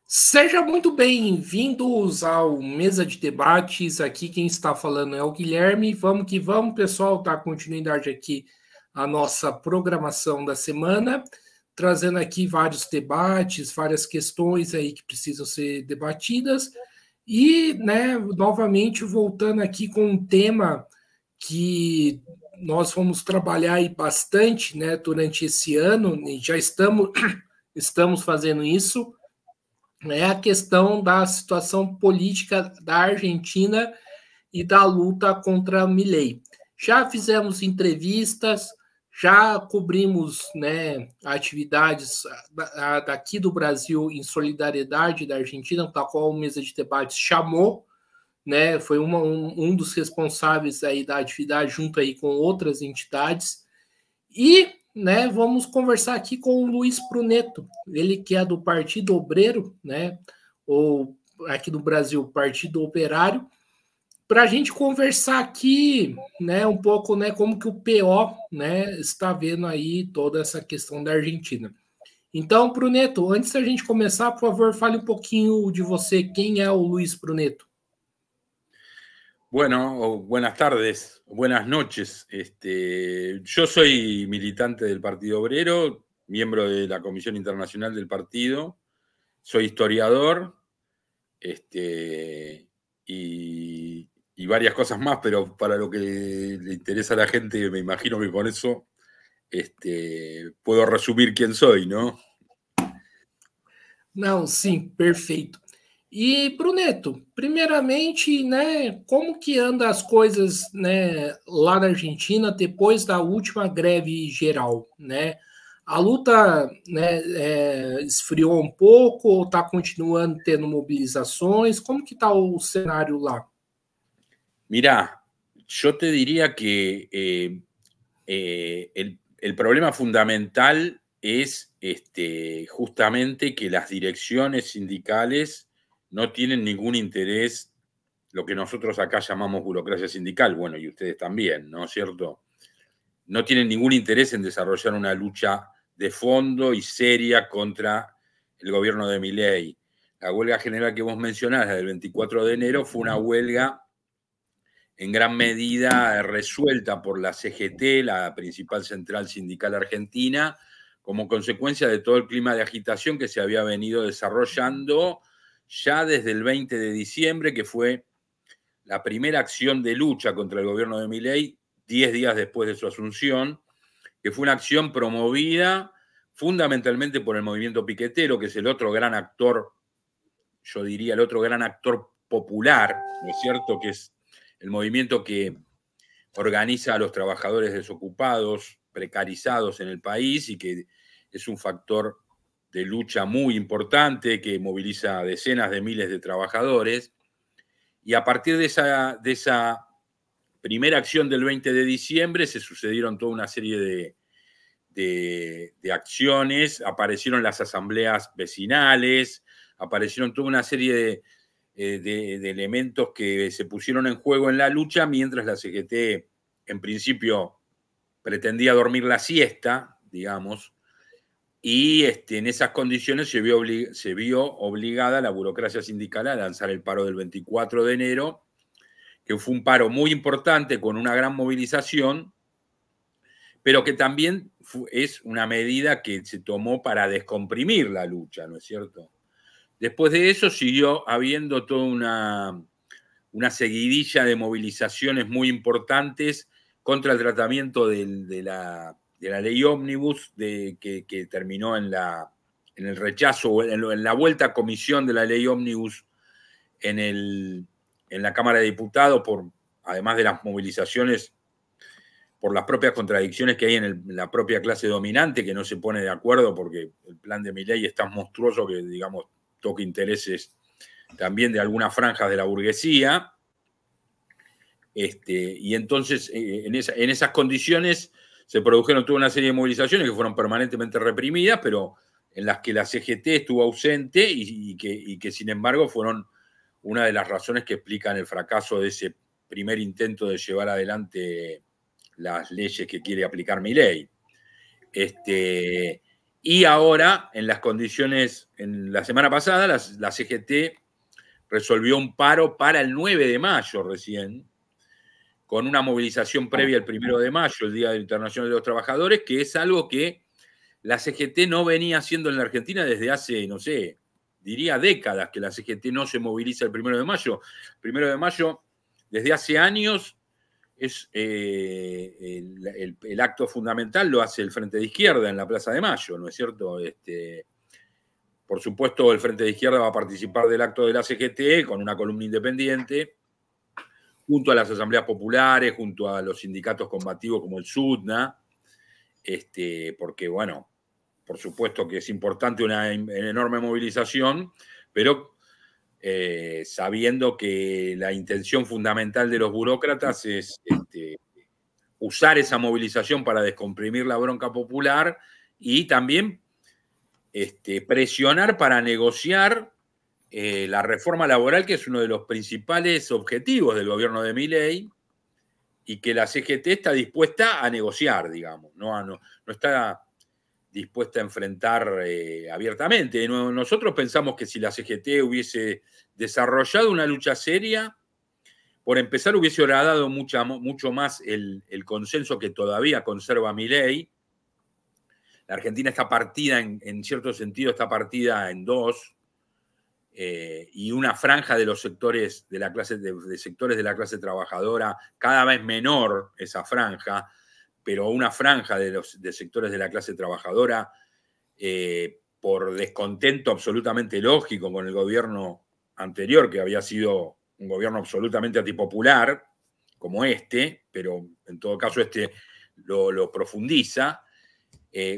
Seja muito bem-vindos ao Mesa de Debates. Aqui quem está falando é o Guilherme. Vamos que vamos, pessoal. Dar continuidade aqui à nossa programação da semana, trazendo aqui vários debates, várias questões aí que precisam ser debatidas. E, né, novamente voltando aqui com um tema que nós vamos trabalhar aí bastante, né, durante esse ano, e já estamos fazendo isso, é a questão da situação política da Argentina e da luta contra Milei. Já fizemos entrevistas, já cobrimos, né, atividades daqui do Brasil em solidariedade da Argentina, tal qual o Mesa de Debates chamou, né, foi um dos responsáveis aí da atividade junto aí com outras entidades. E, né, vamos conversar aqui com o Luiz Pruneto, ele que é do Partido Obreiro, né, ou aqui no Brasil, Partido Operário, para a gente conversar aqui, né, um pouco, né, como que o PO, né, está vendo aí toda essa questão da Argentina. Então, Pruneto, antes da gente começar, por favor, fale um pouquinho de você, quem é o Luiz Pruneto? Bueno, buenas tardes, buenas noches. Yo soy militante del Partido Obrero, miembro de la Comisión Internacional del Partido, soy historiador, y varias cosas más, pero para lo que le interesa a la gente, me imagino que con eso puedo resumir quién soy, ¿no? Não, sim, perfeito. E, Bruneto, primeiramente, né, como que anda as coisas, né, lá na Argentina depois da última greve geral, né? A luta, né, esfriou um pouco ou está continuando tendo mobilizações? Como que está o cenário lá? Mirá, yo te diría que el problema fundamental es justamente que las direcciones sindicales no tienen ningún interés, lo que nosotros acá llamamos burocracia sindical, bueno, y ustedes también, ¿no es cierto? No tienen ningún interés en desarrollar una lucha de fondo y seria contra el gobierno de Milei. La huelga general que vos mencionás, la del 24 de enero, fue una huelga en gran medida resuelta por la CGT, la principal central sindical argentina, como consecuencia de todo el clima de agitación que se había venido desarrollando ya desde el 20 de diciembre, que fue la primera acción de lucha contra el gobierno de Milei, 10 días después de su asunción, que fue una acción promovida fundamentalmente por el movimiento piquetero, que es el otro gran actor, yo diría el otro gran actor popular, ¿no es cierto?, que es el movimiento que organiza a los trabajadores desocupados, precarizados en el país, y que es un factor de lucha muy importante que moviliza a decenas de miles de trabajadores. Y a partir de esa primera acción del 20 de diciembre se sucedieron toda una serie de acciones, aparecieron las asambleas vecinales, aparecieron toda una serie de elementos que se pusieron en juego en la lucha, mientras la CGT en principio pretendía dormir la siesta, digamos, y en esas condiciones se vio obligada la burocracia sindical a lanzar el paro del 24 de enero, que fue un paro muy importante con una gran movilización, pero que también es una medida que se tomó para descomprimir la lucha, ¿no es cierto? Después de eso siguió habiendo toda una seguidilla de movilizaciones muy importantes contra el tratamiento de la ley ómnibus, que terminó en el rechazo, o en la vuelta a comisión de la ley ómnibus en la Cámara de Diputados, además de las movilizaciones, por las propias contradicciones que hay en la propia clase dominante, que no se pone de acuerdo porque el plan de Milei es tan monstruoso que, digamos, toca intereses también de algunas franjas de la burguesía. Y entonces, en esas condiciones, se produjeron toda una serie de movilizaciones que fueron permanentemente reprimidas, pero en las que la CGT estuvo ausente y que sin embargo fueron una de las razones que explican el fracaso de ese primer intento de llevar adelante las leyes que quiere aplicar Milei. Y ahora, en las condiciones, en la semana pasada, la CGT resolvió un paro para el 9 de mayo recién, con una movilización previa al 1 de mayo, el Día Internacional de los Trabajadores, que es algo que la CGT no venía haciendo en la Argentina desde hace, no sé, diría décadas que la CGT no se moviliza el 1 de mayo. El 1 de mayo, desde hace años, es el acto fundamental lo hace el Frente de Izquierda en la Plaza de Mayo, ¿no es cierto? Por supuesto, el Frente de Izquierda va a participar del acto de la CGT con una columna independiente, junto a las asambleas populares, junto a los sindicatos combativos como el SUTNA, porque, bueno, por supuesto que es importante una enorme movilización, pero sabiendo que la intención fundamental de los burócratas es usar esa movilización para descomprimir la bronca popular y también presionar para negociar la reforma laboral, que es uno de los principales objetivos del gobierno de Milei, y que la CGT está dispuesta a negociar, digamos, no está dispuesta a enfrentar abiertamente. Nosotros pensamos que si la CGT hubiese desarrollado una lucha seria, por empezar hubiese dado mucho más el consenso que todavía conserva Milei. La Argentina está partida, en cierto sentido, está partida en dos, y una franja de los sectores de la clase, de sectores de la clase trabajadora, cada vez menor esa franja, pero una franja de sectores de la clase trabajadora, por descontento absolutamente lógico con el gobierno anterior, que había sido un gobierno absolutamente antipopular, como pero en todo caso lo profundiza.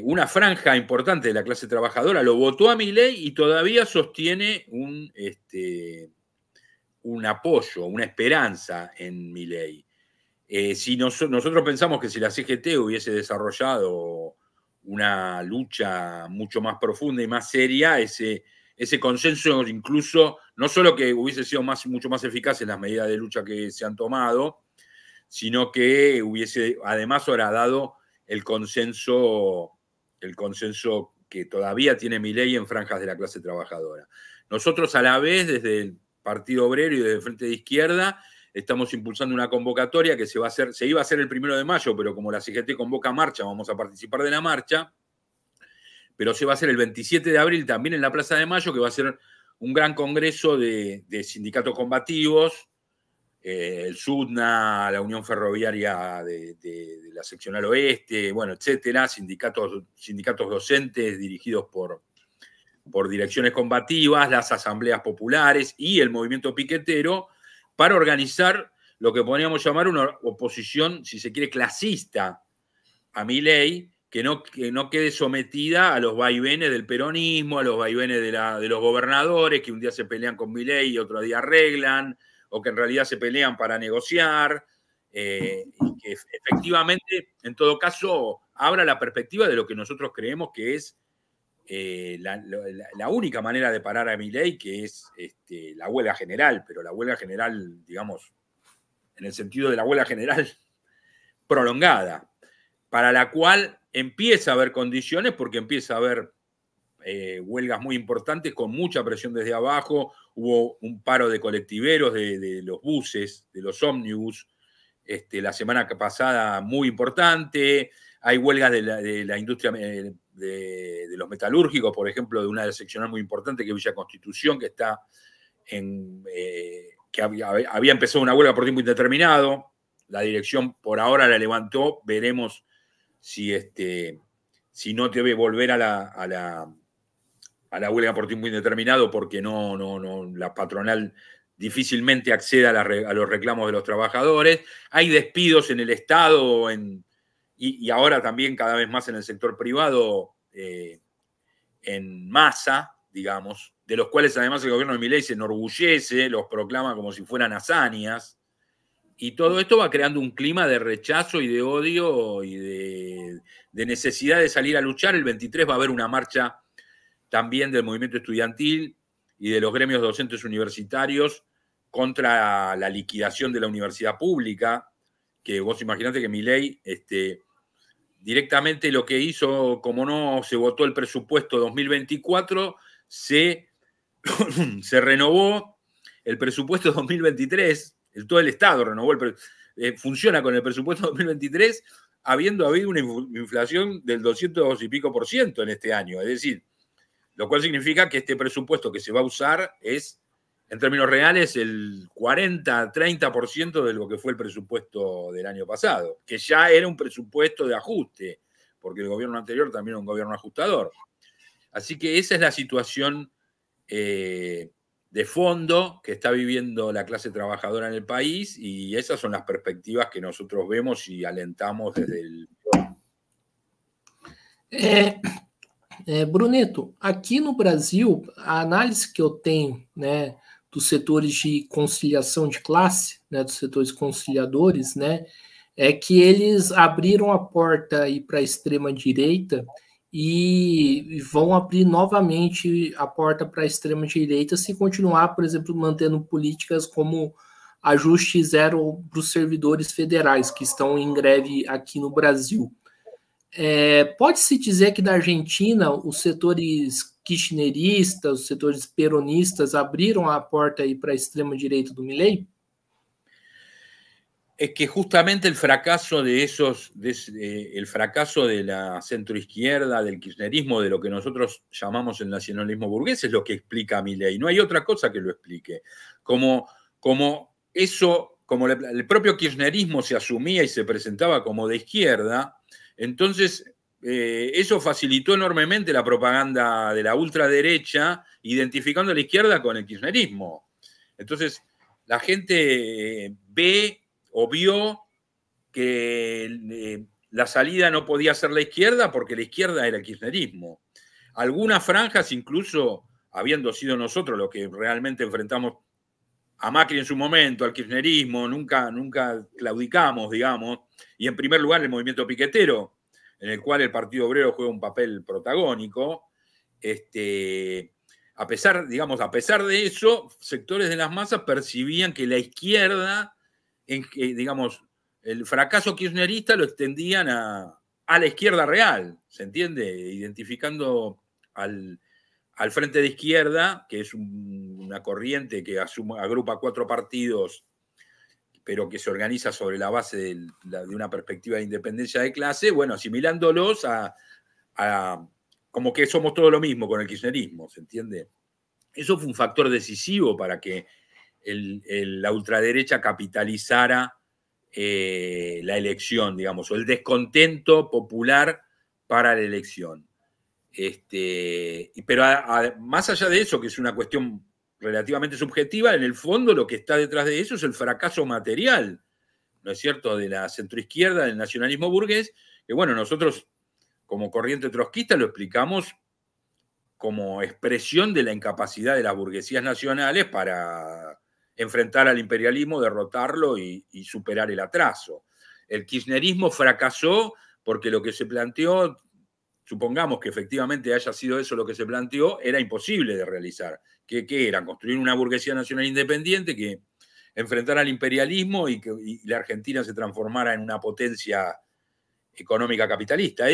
Una franja importante de la clase trabajadora lo votó a Milei y todavía sostiene un apoyo, una esperanza en Milei. Si nosotros pensamos que si la CGT hubiese desarrollado una lucha mucho más profunda y más seria, ese consenso incluso, no solo que hubiese sido mucho más eficaz en las medidas de lucha que se han tomado, sino que hubiese además horadado el consenso que todavía tiene Milei en franjas de la clase trabajadora. Nosotros a la vez, desde el Partido Obrero y desde el Frente de Izquierda, estamos impulsando una convocatoria que se iba a hacer el 1 de mayo, pero como la CGT convoca marcha, vamos a participar de la marcha, pero se va a hacer el 27 de abril también en la Plaza de Mayo, que va a ser un gran congreso de sindicatos combativos, el SUTNA, la Unión Ferroviaria de la Seccional Oeste, bueno, etcétera, sindicatos docentes dirigidos por direcciones combativas, las asambleas populares y el movimiento piquetero, para organizar lo que podríamos llamar una oposición, si se quiere, clasista a Milei, que no quede sometida a los vaivenes del peronismo, a los vaivenes de los gobernadores, que un día se pelean con Milei y otro día arreglan, o que en realidad se pelean para negociar, y que efectivamente, en todo caso, abra la perspectiva de lo que nosotros creemos que es la única manera de parar a Milei, que es la huelga general, pero la huelga general, digamos, en el sentido de la huelga general prolongada, para la cual empieza a haber condiciones, porque empieza a haber huelgas muy importantes con mucha presión desde abajo. Hubo un paro de colectiveros, de los buses, de los ómnibus, la semana pasada muy importante. Hay huelgas de la industria de los metalúrgicos, por ejemplo, de una seccional muy importante que es Villa Constitución, que está que había empezado una huelga por tiempo indeterminado. La dirección por ahora la levantó, veremos si no debe volver a la huelga por tiempo indeterminado, porque la patronal difícilmente accede a los reclamos de los trabajadores. Hay despidos en el Estado y ahora también cada vez más en el sector privado, en masa, digamos, de los cuales además el gobierno de Milei se enorgullece, los proclama como si fueran hazañas. Y todo esto va creando un clima de rechazo y de odio y de necesidad de salir a luchar. El 23 va a haber una marcha también del movimiento estudiantil y de los gremios docentes universitarios contra la liquidación de la universidad pública, que vos imaginate que Milei directamente lo que hizo, como no se votó el presupuesto 2024, se renovó el presupuesto 2023, todo el Estado renovó, funciona con el presupuesto 2023, habiendo habido una inflación del 200 y pico % en este año. Es decir, lo cual significa que este presupuesto que se va a usar es, en términos reales, el 40-30% de lo que fue el presupuesto del año pasado, que ya era un presupuesto de ajuste, porque el gobierno anterior también era un gobierno ajustador. Así que esa es la situación de fondo que está viviendo la clase trabajadora en el país, y esas son las perspectivas que nosotros vemos y alentamos desde el... Bruneto, aqui no Brasil, a análise que eu tenho, né, dos setores de conciliação de classe, né, dos setores conciliadores, né, é que eles abriram a porta aí para a extrema-direita e vão abrir novamente a porta para a extrema-direita se continuar, por exemplo, mantendo políticas como ajuste zero para os servidores federais que estão em greve aqui no Brasil. Pode-se dizer que na Argentina os setores kirchneristas, os setores peronistas abriram a porta aí para a extrema-direita do Milei? Es que justamente el fracaso el fracaso de la centroizquierda, del kirchnerismo, de lo que nosotros llamamos el nacionalismo burgués, es lo que explica a Milei. No hay otra cosa que lo explique. Como el propio kirchnerismo se asumía y se presentaba como de izquierda, entonces eso facilitó enormemente la propaganda de la ultraderecha, identificando a la izquierda con el kirchnerismo. Entonces, la gente vio que la salida no podía ser la izquierda porque la izquierda era el kirchnerismo. Algunas franjas, incluso habiendo sido nosotros los que realmente enfrentamos a Macri en su momento, al kirchnerismo, nunca claudicamos, digamos, y en primer lugar el movimiento piquetero, en el cual el Partido Obrero juega un papel protagónico. A pesar de eso, sectores de las masas percibían que la izquierda, digamos, el fracaso kirchnerista lo extendían a la izquierda real, ¿se entiende? Identificando al Frente de Izquierda, que es una corriente que agrupa 4 partidos, pero que se organiza sobre la base de una perspectiva de independencia de clase, bueno, asimilándolos a como que somos todo lo mismo con el kirchnerismo, ¿se entiende? Eso fue un factor decisivo para que la ultraderecha capitalizara la elección, digamos, o el descontento popular para la elección. Pero más allá de eso, que es una cuestión relativamente subjetiva, en el fondo lo que está detrás de eso es el fracaso material, ¿no es cierto?, de la centroizquierda, del nacionalismo burgués, que bueno, nosotros como corriente trotskista lo explicamos como expresión de la incapacidad de las burguesías nacionales para enfrentar al imperialismo, derrotarlo y superar el atraso. El kirchnerismo fracasó porque lo que se planteó, supongamos que efectivamente haya sido eso lo que se planteó, era imposible de realizar. ¿Qué era? Construir una burguesía nacional independiente que enfrentara al imperialismo y que la Argentina se transformara en una potencia económica capitalista.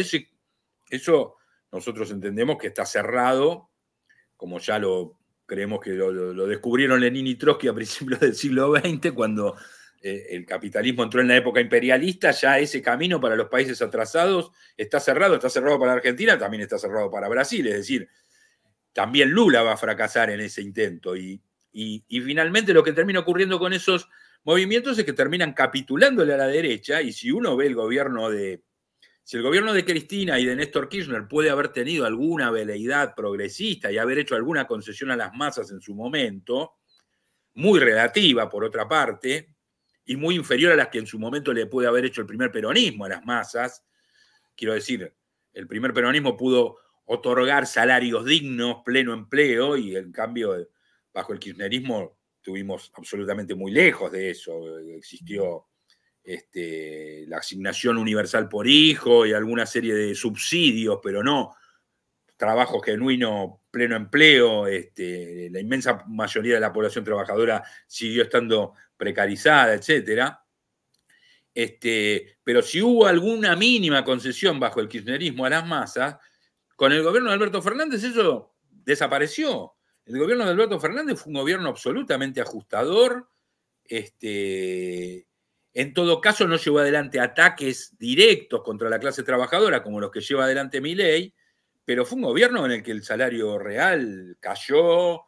Eso nosotros entendemos que está cerrado, como ya creemos que lo descubrieron Lenin y Trotsky a principios del siglo XX, cuando el capitalismo entró en la época imperialista. Ya ese camino para los países atrasados está cerrado para Argentina, también está cerrado para Brasil, es decir, también Lula va a fracasar en ese intento. Y finalmente lo que termina ocurriendo con esos movimientos es que terminan capitulándole a la derecha, y si uno ve si el gobierno de Cristina y de Néstor Kirchner puede haber tenido alguna veleidad progresista y haber hecho alguna concesión a las masas en su momento, muy relativa por otra parte, y muy inferior a las que en su momento le puede haber hecho el primer peronismo a las masas. Quiero decir, el primer peronismo pudo otorgar salarios dignos, pleno empleo, y en cambio, bajo el kirchnerismo, estuvimos absolutamente muy lejos de eso. Existió la asignación universal por hijo y alguna serie de subsidios, pero no trabajo genuino, pleno empleo. La inmensa mayoría de la población trabajadora siguió estando precarizada, etc. Pero si hubo alguna mínima concesión bajo el kirchnerismo a las masas, con el gobierno de Alberto Fernández eso desapareció. El gobierno de Alberto Fernández fue un gobierno absolutamente ajustador. En todo caso, no llevó adelante ataques directos contra la clase trabajadora como los que lleva adelante Milei, pero fue un gobierno en el que el salario real cayó,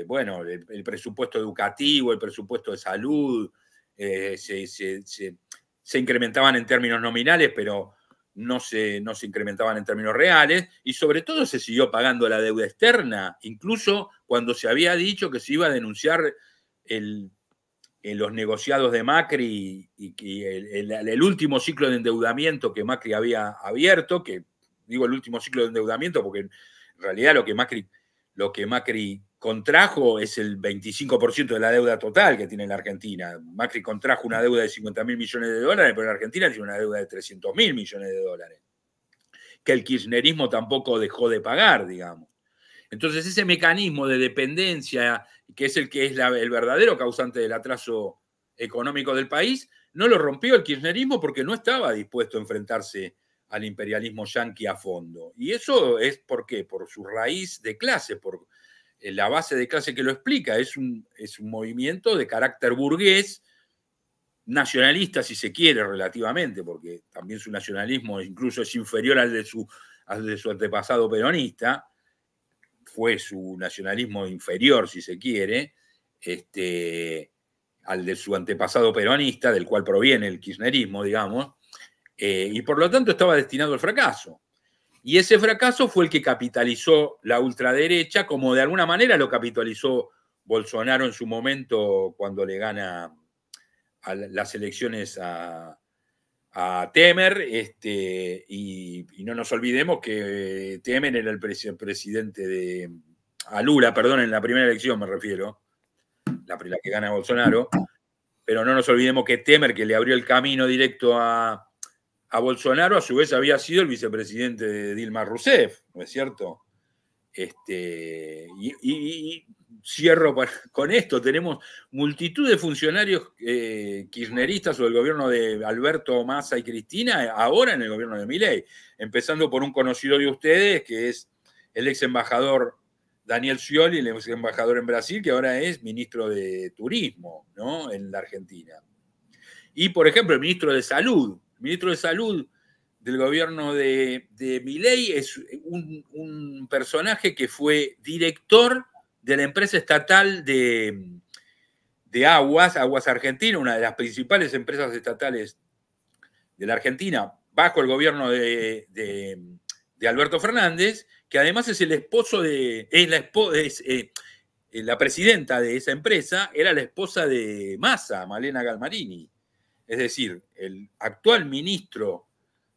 bueno, el presupuesto educativo, el presupuesto de salud, se incrementaban en términos nominales, pero no se incrementaban en términos reales, y sobre todo se siguió pagando la deuda externa, incluso cuando se había dicho que se iba a denunciar los negociados de Macri y el último ciclo de endeudamiento que Macri había abierto, que digo el último ciclo de endeudamiento porque en realidad lo que Macri contrajo es el 25% de la deuda total que tiene la Argentina. Macri contrajo una deuda de 50.000 millones de dólares, pero la Argentina tiene una deuda de 300.000 millones de dólares, que el kirchnerismo tampoco dejó de pagar, digamos. Entonces ese mecanismo de dependencia, que es el verdadero causante del atraso económico del país, no lo rompió el kirchnerismo porque no estaba dispuesto a enfrentarse al imperialismo yanqui a fondo. Y eso es ¿por qué? Por su raíz de clase, por la base de clase que lo explica. Es un movimiento de carácter burgués, nacionalista si se quiere relativamente, porque también su nacionalismo incluso es inferior al de su antepasado peronista. Fue su nacionalismo inferior, si se quiere, al de su antepasado peronista, del cual proviene el kirchnerismo, digamos, y por lo tanto estaba destinado al fracaso. Y ese fracaso fue el que capitalizó la ultraderecha, como de alguna manera lo capitalizó Bolsonaro en su momento cuando le gana a las elecciones a Temer, y no nos olvidemos que Temer era el presidente a Lula, perdón, en la primera elección me refiero, la que gana Bolsonaro, pero no nos olvidemos que Temer, que le abrió el camino directo a Bolsonaro, a su vez había sido el vicepresidente de Dilma Rousseff, ¿no es cierto? Y cierro con esto, tenemos multitud de funcionarios kirchneristas o del gobierno de Alberto, Massa y Cristina, ahora en el gobierno de Milei, empezando por un conocido de ustedes, que es el ex embajador Daniel Scioli, el ex embajador en Brasil, que ahora es ministro de Turismo, ¿no? En la Argentina. Y, por ejemplo, el ministro de Salud del gobierno de Milei es un personaje que fue director de la empresa estatal de Aguas Argentina, una de las principales empresas estatales de la Argentina, bajo el gobierno de Alberto Fernández, que además es el esposo la presidenta de esa empresa era la esposa de Massa, Malena Galmarini. Es decir, el actual ministro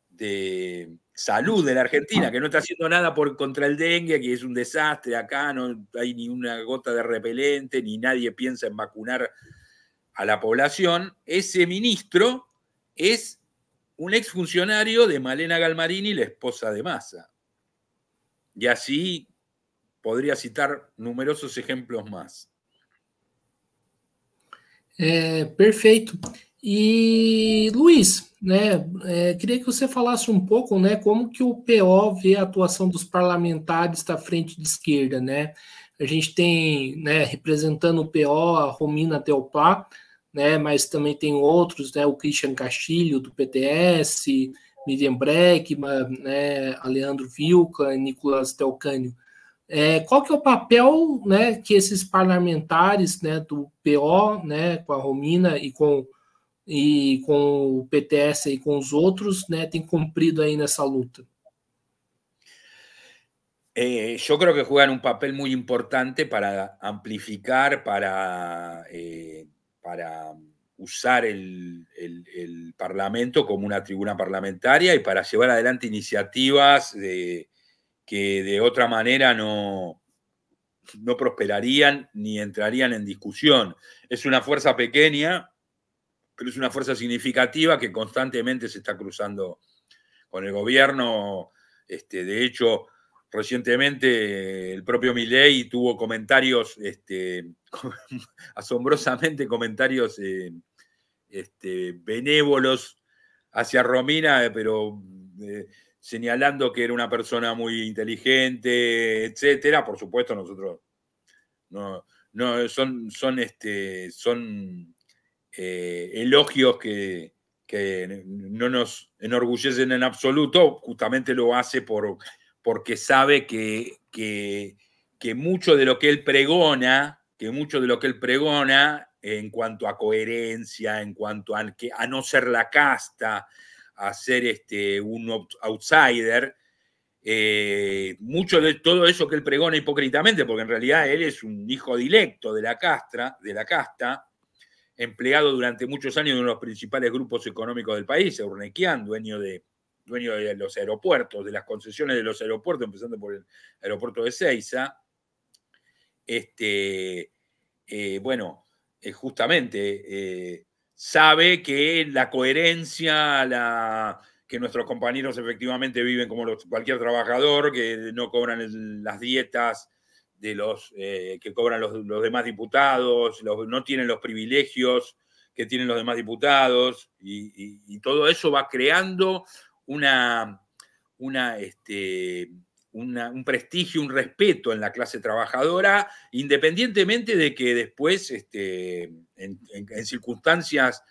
de Salud de la Argentina, que no está haciendo nada contra el dengue, que es un desastre acá, no hay ni una gota de repelente, ni nadie piensa en vacunar a la población, ese ministro es un exfuncionario de Malena Galmarini, la esposa de Massa. Y así podría citar numerosos ejemplos más. Perfeito. E, Luiz, né, queria que você falasse um pouco, né, como que o PO vê a atuação dos parlamentares da frente de esquerda, né? A gente tem, né, representando o PO, a Romina Delpá, né, mas também tem outros, né, o Christian Castilho, do PTS, Miriam Breckmann, né, Leandro Vilca, Nicolás Telcânio. Qual que é o papel, né, que esses parlamentares, né, do PO, né, com a Romina e com o PTS e com os outros, né, têm cumprido aí nessa luta? Yo creo que juegan un papel muy importante para amplificar, para usar el Parlamento como una tribuna parlamentaria y para llevar adelante iniciativas que de otra manera no prosperarían ni entrarían en discusión. Es una fuerza pequeña, pero es una fuerza significativa que constantemente se está cruzando con el gobierno. De hecho, recientemente el propio Milei tuvo comentarios, asombrosamente comentarios benévolos hacia Romina, pero señalando que era una persona muy inteligente, etcétera. Por supuesto, nosotros son elogios que no nos enorgullecen en absoluto. Justamente lo hace porque sabe que mucho de lo que él pregona, en cuanto a coherencia, en cuanto a no ser la casta, a ser un outsider, mucho de todo eso que él pregona hipócritamente, porque en realidad él es un hijo directo de la casta, empleado durante muchos años en uno de los principales grupos económicos del país, Eurnequian, dueño de los aeropuertos, de las concesiones de los aeropuertos, empezando por el aeropuerto de Ezeiza. Justamente sabe que la coherencia, que nuestros compañeros efectivamente viven como cualquier trabajador, que no cobran las dietas de los que cobran los demás diputados, no tienen los privilegios que tienen los demás diputados, y todo eso va creando un prestigio, un respeto en la clase trabajadora, independientemente de que después, en circunstancias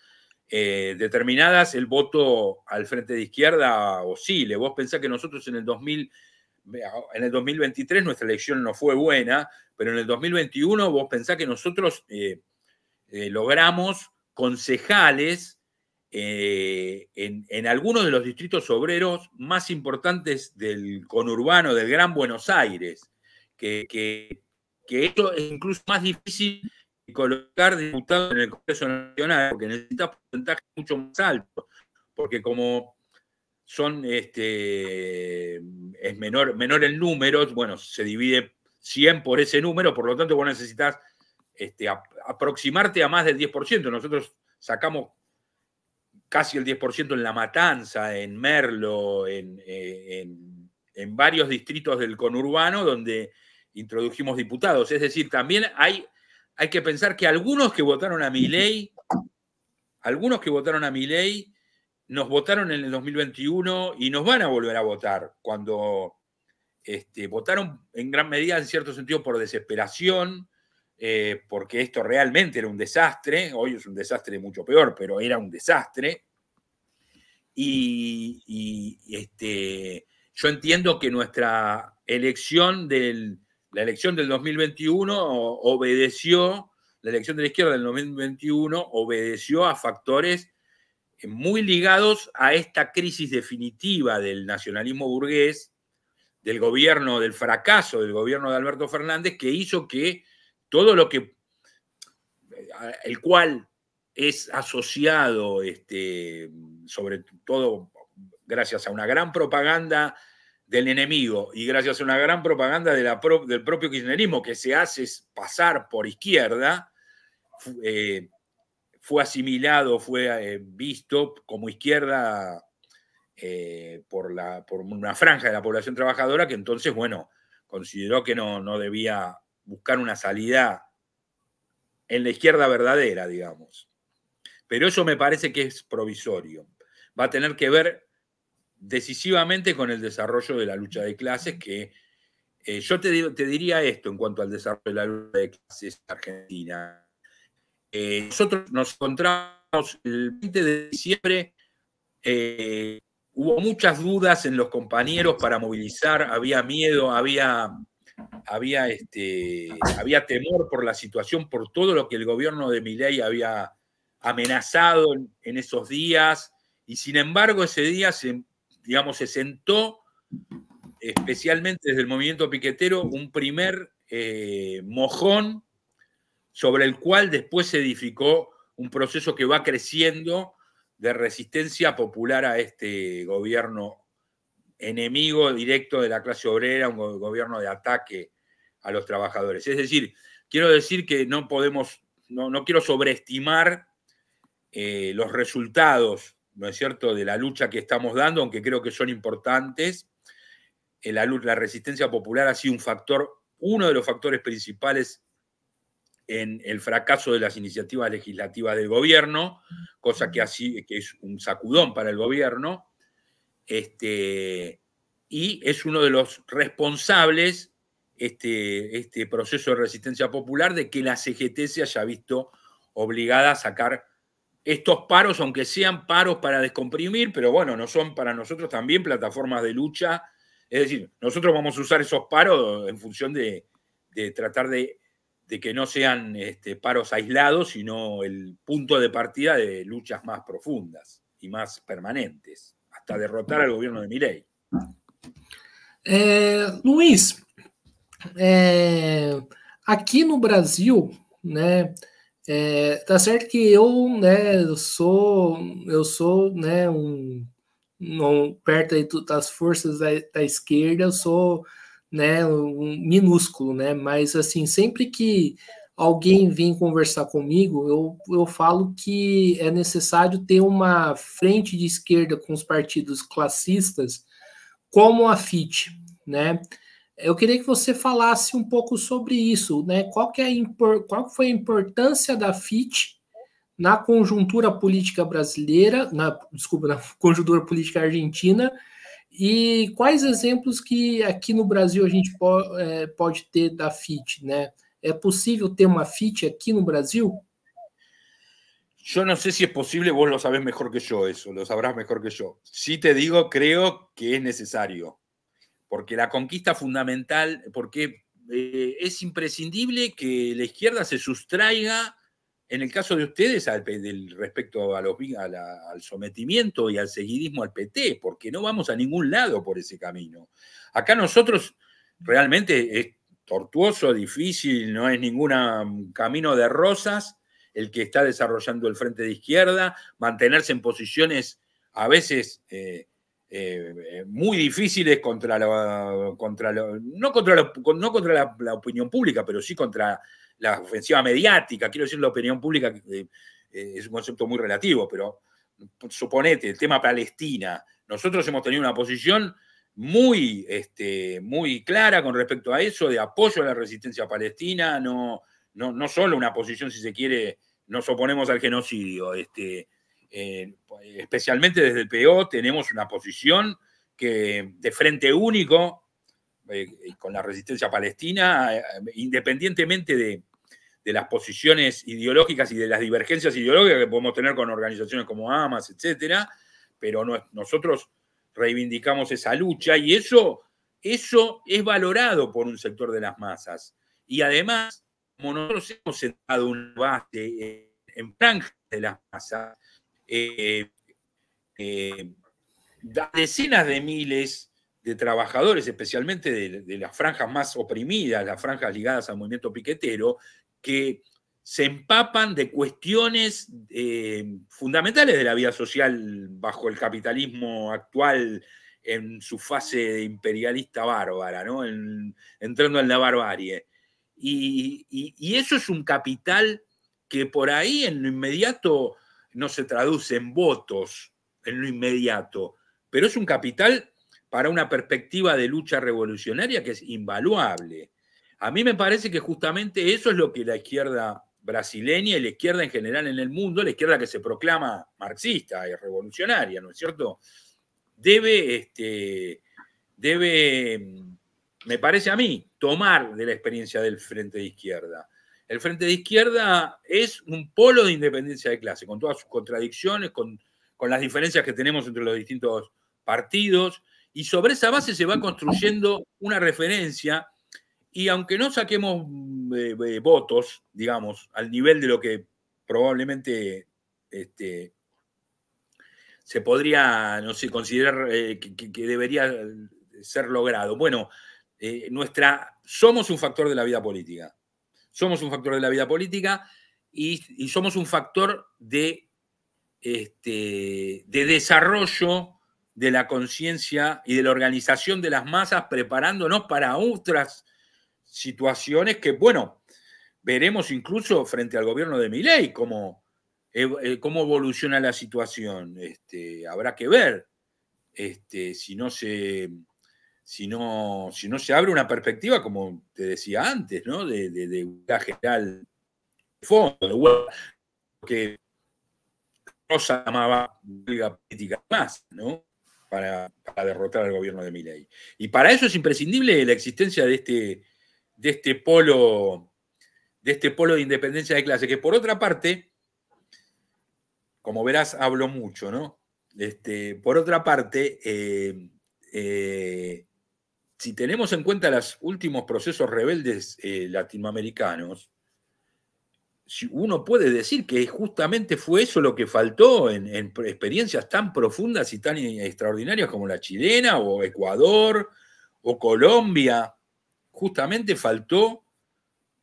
determinadas, el voto al frente de izquierda oscile. Vos pensás que nosotros en el 2023 nuestra elección no fue buena, pero en el 2021 vos pensás que nosotros logramos concejales en algunos de los distritos obreros más importantes del conurbano del Gran Buenos Aires, que esto es incluso más difícil que colocar diputados en el Congreso Nacional, porque necesita porcentajes mucho más altos, porque como es menor el número, bueno, se divide 100 por ese número, por lo tanto vos necesitas aproximarte a más del 10%. Nosotros sacamos casi el 10% en La Matanza, en Merlo, en varios distritos del conurbano donde introdujimos diputados. Es decir, también hay que pensar que algunos que votaron a Milei nos votaron en el 2021 y nos van a volver a votar cuando votaron en gran medida, en cierto sentido, por desesperación, porque esto realmente era un desastre. Hoy es un desastre mucho peor, pero era un desastre. Yo entiendo que nuestra elección la elección del 2021 obedeció, la elección de la izquierda del 2021 obedeció a factores muy ligados a esta crisis definitiva del nacionalismo burgués, del fracaso del gobierno de Alberto Fernández, que hizo que todo lo que, el cual es asociado, sobre todo gracias a una gran propaganda del enemigo y gracias a una gran propaganda del propio kirchnerismo, que se hace pasar por izquierda, fue asimilado, fue visto como izquierda por una franja de la población trabajadora, que entonces, bueno, consideró que no debía buscar una salida en la izquierda verdadera, digamos. Pero eso me parece que es provisorio. Va a tener que ver decisivamente con el desarrollo de la lucha de clases, que yo te diría esto en cuanto al desarrollo de la lucha de clases en Argentina. Nosotros nos encontramos el 20 de diciembre, hubo muchas dudas en los compañeros para movilizar, había miedo, había temor por la situación, por todo lo que el gobierno de Milei había amenazado en esos días, y sin embargo ese día se sentó, especialmente desde el movimiento piquetero, un primer mojón sobre el cual después se edificó un proceso que va creciendo de resistencia popular a este gobierno enemigo directo de la clase obrera, un gobierno de ataque a los trabajadores. Es decir, quiero decir que no quiero sobreestimar los resultados, ¿no es cierto?, de la lucha que estamos dando, aunque creo que son importantes. La resistencia popular ha sido uno de los factores principales en el fracaso de las iniciativas legislativas del gobierno, cosa que es un sacudón para el gobierno, y es uno de los responsables, este proceso de resistencia popular, de que la CGT se haya visto obligada a sacar estos paros, aunque sean paros para descomprimir, pero bueno, no son para nosotros también plataformas de lucha. Es decir, nosotros vamos a usar esos paros en función de tratar de que no sean paros aislados, sino el punto de partida de luchas más profundas y más permanentes, hasta derrotar al gobierno de Milei. Luiz, aqui no Brasil, né, tá certo que eu, né, eu sou, né, perto aí das forças da esquerda, eu sou, né, um minúsculo, né, mas assim, sempre que alguém vem conversar comigo, eu falo que é necessário ter uma frente de esquerda com os partidos classistas, como a FIT, né? Eu queria que você falasse um pouco sobre isso, né? Qual foi a importância da FIT na conjuntura política brasileira, na conjuntura política argentina, e quais exemplos que aqui no Brasil a gente pode ter da FIT, né? É possível ter uma FIT aqui no Brasil? Yo no sé si es posible, vos lo sabés mejor que yo eso, lo sabrás mejor que yo. Sí te digo, creo que es necesario, porque la conquista fundamental, porque es imprescindible que la izquierda se sustraiga, en el caso de ustedes, respecto al sometimiento y al seguidismo al PT, porque no vamos a ningún lado por ese camino. Acá nosotros realmente es tortuoso, difícil, no es ningún camino de rosas el que está desarrollando el Frente de Izquierda, mantenerse en posiciones a veces muy difíciles no contra la opinión pública, pero sí contra la ofensiva mediática. Quiero decir, la opinión pública es un concepto muy relativo, pero suponete, el tema Palestina. Nosotros hemos tenido una posición muy clara con respecto a eso, de apoyo a la resistencia palestina, no solo una posición, si se quiere, nos oponemos al genocidio. Especialmente desde el PO tenemos una posición que de frente único con la resistencia palestina, independientemente de las posiciones ideológicas y de las divergencias ideológicas que podemos tener con organizaciones como Hamas, etcétera, pero nosotros reivindicamos esa lucha y eso es valorado por un sector de las masas. Y además, como nosotros hemos sentado una base en franja de las masas, decenas de miles de trabajadores, especialmente de las franjas más oprimidas, las franjas ligadas al movimiento piquetero, que se empapan de cuestiones fundamentales de la vida social bajo el capitalismo actual en su fase imperialista bárbara, ¿no? Entrando en la barbarie. Y eso es un capital que por ahí en lo inmediato no se traduce en votos, en lo inmediato, pero es un capital para una perspectiva de lucha revolucionaria que es invaluable. A mí me parece que justamente eso es lo que la izquierda brasileña y la izquierda en general en el mundo, la izquierda que se proclama marxista y revolucionaria, ¿no es cierto?, debe, me parece a mí, tomar de la experiencia del Frente de Izquierda. El Frente de Izquierda es un polo de independencia de clase, con todas sus contradicciones, con las diferencias que tenemos entre los distintos partidos, y sobre esa base se va construyendo una referencia. Y aunque no saquemos votos, digamos, al nivel de lo que probablemente se podría, no sé, considerar que debería ser logrado. Bueno, somos un factor de la vida política. Somos un factor de la vida política y somos un factor de desarrollo de la conciencia y de la organización de las masas, preparándonos para otras situaciones que, bueno, veremos incluso frente al gobierno de Milei cómo evoluciona la situación. Habrá que ver si no se abre una perspectiva, como te decía antes, ¿no?, de una general fondo, de huelga, que Rosa llamaba huelga política más, ¿no? Para derrotar al gobierno de Milei. Y para eso es imprescindible la existencia de este polo de independencia de clase, que por otra parte, como verás, hablo mucho, ¿no? Por otra parte, si tenemos en cuenta los últimos procesos rebeldes latinoamericanos, uno puede decir que justamente fue eso lo que faltó en experiencias tan profundas y tan extraordinarias como la chilena o Ecuador o Colombia. Justamente faltó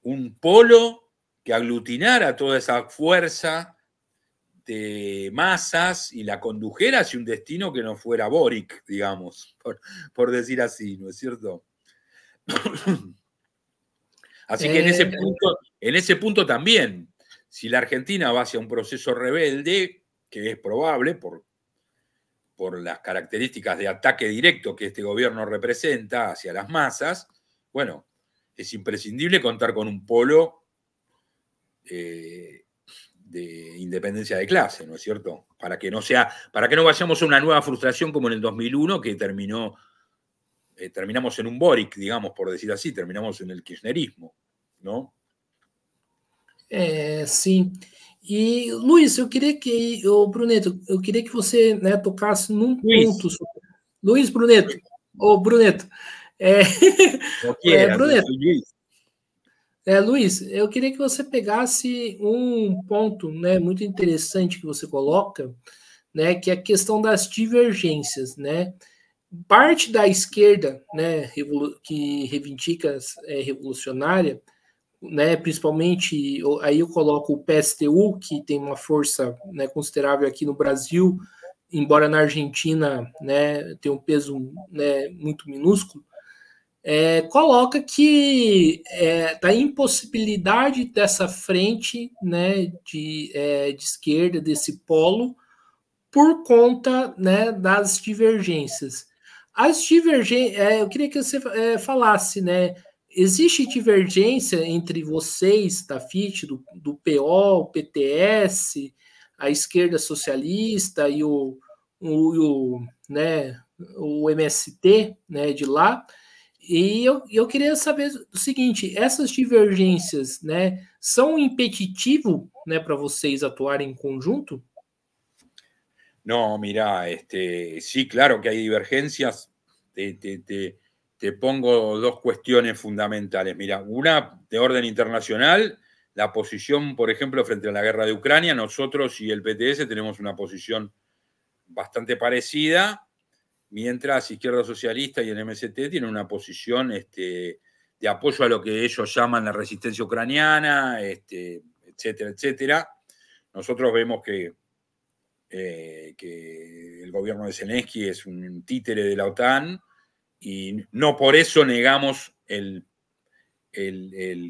un polo que aglutinara toda esa fuerza de masas y la condujera hacia un destino que no fuera Boric, digamos, por decir así, ¿no es cierto? Así que en ese punto también, si la Argentina va hacia un proceso rebelde, que es probable por las características de ataque directo que este gobierno representa hacia las masas, bueno, es imprescindible contar con un polo de independencia de clase, ¿no es cierto? Para que no vayamos a una nueva frustración como en el 2001, que terminamos en un Boric, digamos, por decir así, terminamos en el kirchnerismo, ¿no? Sim. E, Luiz, eu queria que, Bruneto, eu queria que você, né, tocasse num ponto. Luiz Bruneto, ou Bruneto. Bruneto. Luiz, eu queria que você pegasse um ponto, né, muito interessante que você coloca, né, que é a questão das divergências, né? Parte da esquerda, né, que reivindica revolucionária, né, principalmente, aí eu coloco o PSTU, que tem uma força, né, considerável aqui no Brasil, embora na Argentina, né, tenha um peso, né, muito minúsculo, coloca que da impossibilidade dessa frente, né, de esquerda, desse polo, por conta, né, das divergências. As divergências, eu queria que você falasse, né, existe divergência entre vocês, da FIT, do PO, o PTS, a esquerda socialista e né, o MST, né, de lá. E eu queria saber o seguinte: essas divergências, né, são um impeditivo, né, para vocês atuarem em conjunto? No, mirá, sí, claro que hay divergencias. Te pongo dos cuestiones fundamentales. Mira, una de orden internacional, la posición, por ejemplo, frente a la guerra de Ucrania. Nosotros y el PTS tenemos una posición bastante parecida, mientras Izquierda Socialista y el MST tienen una posición de apoyo a lo que ellos llaman la resistencia ucraniana, etcétera, etcétera. Nosotros vemos que el gobierno de Zelensky es un títere de la OTAN y no por eso negamos el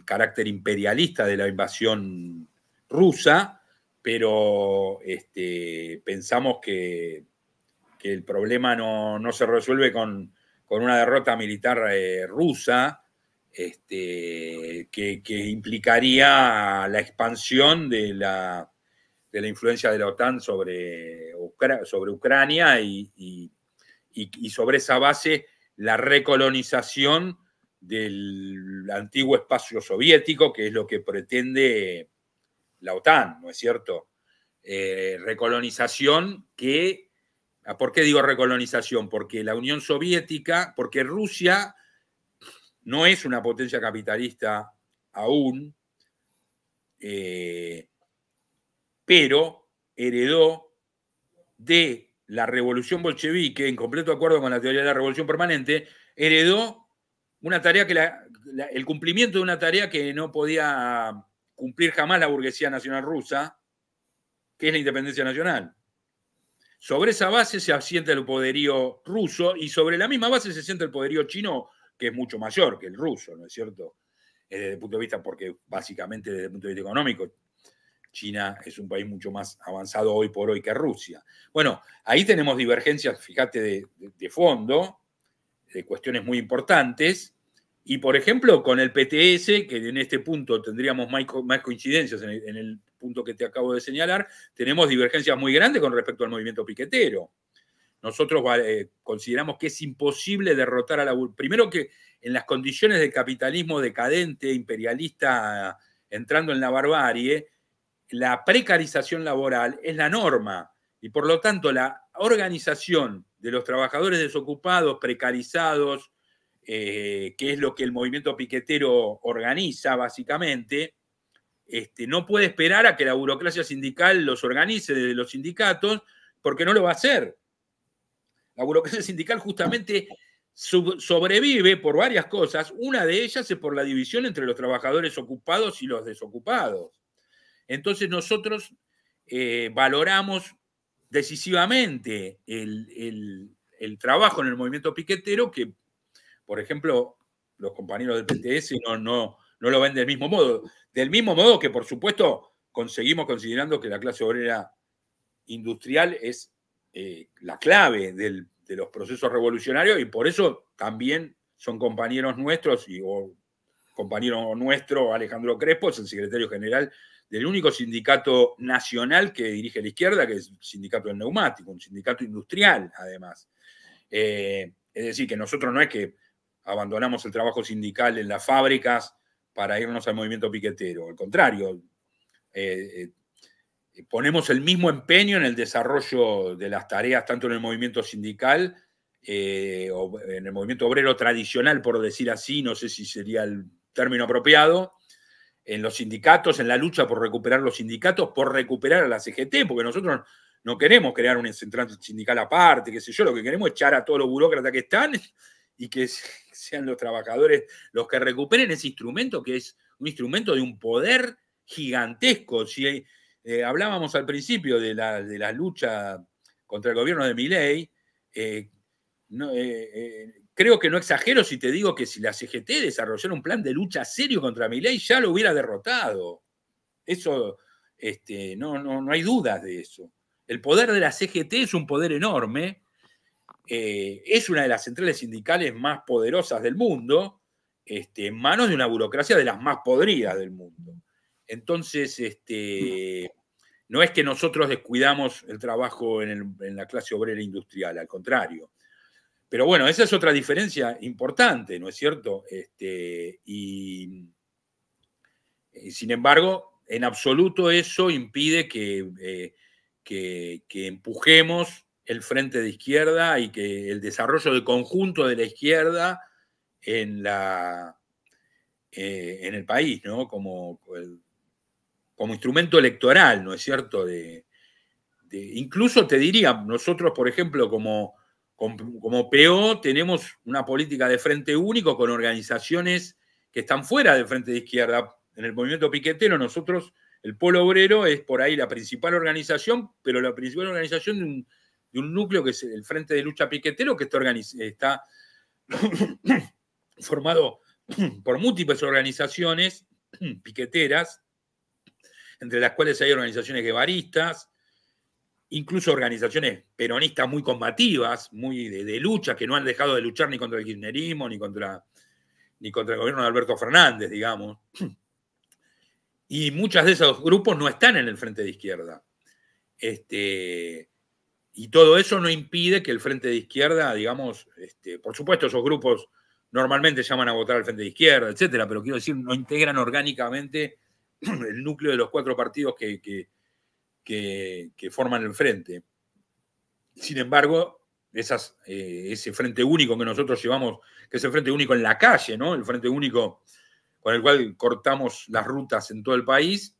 carácter imperialista de la invasión rusa, pero pensamos que el problema no se resuelve con una derrota militar rusa, que implicaría la expansión de la influencia de la OTAN sobre Ucrania y sobre esa base la recolonización del antiguo espacio soviético, que es lo que pretende la OTAN, ¿no es cierto? Recolonización que... ¿Por qué digo recolonización? Porque la Unión Soviética, porque Rusia no es una potencia capitalista aún, pero heredó de la revolución bolchevique, en completo acuerdo con la teoría de la revolución permanente, heredó una tarea el cumplimiento de una tarea que no podía cumplir jamás la burguesía nacional rusa, que es la independencia nacional. Sobre esa base se asienta el poderío ruso y sobre la misma base se asienta el poderío chino, que es mucho mayor que el ruso, ¿no es cierto? Desde el punto de vista, porque básicamente desde el punto de vista económico, China es un país mucho más avanzado hoy por hoy que Rusia. Bueno, ahí tenemos divergencias, fíjate, de fondo, de cuestiones muy importantes, Y, por ejemplo, con el PTS, que en este punto tendríamos más coincidencias en el punto que te acabo de señalar, tenemos divergencias muy grandes con respecto al movimiento piquetero. Nosotros consideramos que es imposible derrotar a la... Primero que en las condiciones del capitalismo decadente, imperialista, entrando en la barbarie, la precarización laboral es la norma. Y por lo tanto, la organización de los trabajadores desocupados, precarizados, que es lo que el movimiento piquetero organiza básicamente, no puede esperar a que la burocracia sindical los organice desde los sindicatos, porque no lo va a hacer. La burocracia sindical justamente sobrevive por varias cosas. Una de ellas es por la división entre los trabajadores ocupados y los desocupados. Entonces nosotros valoramos decisivamente el trabajo en el movimiento piquetero, que, por ejemplo, los compañeros del PTS no lo ven del mismo modo. Del mismo modo que, por supuesto, seguimos considerando que la clase obrera industrial es la clave de los procesos revolucionarios, y por eso también son compañeros nuestros, o compañero nuestro, Alejandro Crespo, es el secretario general del único sindicato nacional que dirige la izquierda, que es el sindicato del neumático, un sindicato industrial, además. Es decir, que nosotros no es que abandonamos el trabajo sindical en las fábricas para irnos al movimiento piquetero, al contrario, ponemos el mismo empeño en el desarrollo de las tareas, tanto en el movimiento sindical, o en el movimiento obrero tradicional, por decir así, no sé si sería el término apropiado, en los sindicatos, en la lucha por recuperar los sindicatos, por recuperar a la CGT, porque nosotros no queremos crear una central sindical aparte, qué sé yo, lo que queremos es echar a todos los burócratas que están y que sean los trabajadores los que recuperen ese instrumento, que es un instrumento de un poder gigantesco. Si hablábamos al principio de la lucha contra el gobierno de Milei, creo que no exagero si te digo que si la CGT desarrollara un plan de lucha serio contra Milei, ya lo hubiera derrotado. Eso, no hay dudas de eso. El poder de la CGT es un poder enorme. Es una de las centrales sindicales más poderosas del mundo, en manos de una burocracia de las más podridas del mundo. Entonces, no es que nosotros descuidamos el trabajo en la clase obrera industrial, al contrario. Pero bueno, esa es otra diferencia importante, ¿no es cierto? Y sin embargo, en absoluto eso impide que empujemos el frente de izquierda y que el desarrollo del conjunto de la izquierda en el país, ¿no? Como instrumento electoral, ¿no es cierto? Incluso te diría, nosotros, por ejemplo, como PO, tenemos una política de frente único con organizaciones que están fuera del frente de izquierda. En el movimiento piquetero, nosotros, el Polo Obrero, es por ahí la principal organización, pero la principal organización de un núcleo que es el Frente de Lucha Piquetero, que está formado por múltiples organizaciones piqueteras, entre las cuales hay organizaciones guevaristas, incluso organizaciones peronistas muy combativas, muy de lucha, que no han dejado de luchar ni contra el kirchnerismo, ni contra el gobierno de Alberto Fernández, digamos. Y muchos de esos grupos no están en el frente de izquierda. Y todo eso no impide que el frente de izquierda, digamos, por supuesto esos grupos normalmente llaman a votar al frente de izquierda, etcétera, pero quiero decir, no integran orgánicamente el núcleo de los 4 partidos que forman el frente. Sin embargo, ese frente único que nosotros llevamos, que es el frente único en la calle, ¿no? El frente único con el cual cortamos las rutas en todo el país,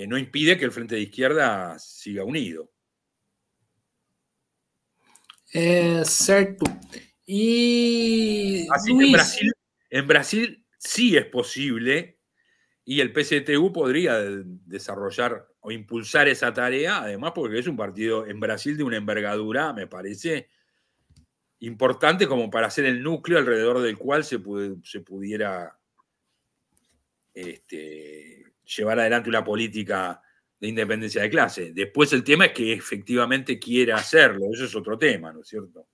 no impide que el frente de izquierda siga unido. Certo. Y así Luis, que en Brasil sí es posible, y el PCTU podría desarrollar o impulsar esa tarea, además porque es un partido en Brasil de una envergadura, me parece, importante como para ser el núcleo alrededor del cual se pudiera llevar adelante una política de independencia de clase. Después el tema es que efectivamente quiera hacerlo, eso es otro tema, ¿no es cierto?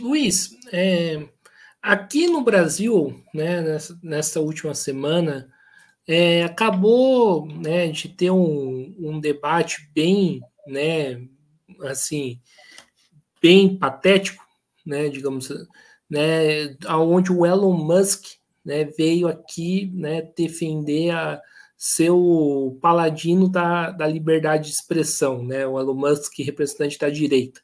Luiz, aqui no Brasil, né, nessa última semana, acabou, né, de ter um debate bem, né, assim, bem patético, né, digamos, né, onde o Elon Musk, né, veio aqui, né, defender ser o paladino da liberdade de expressão, né, o Elon Musk, representante da direita,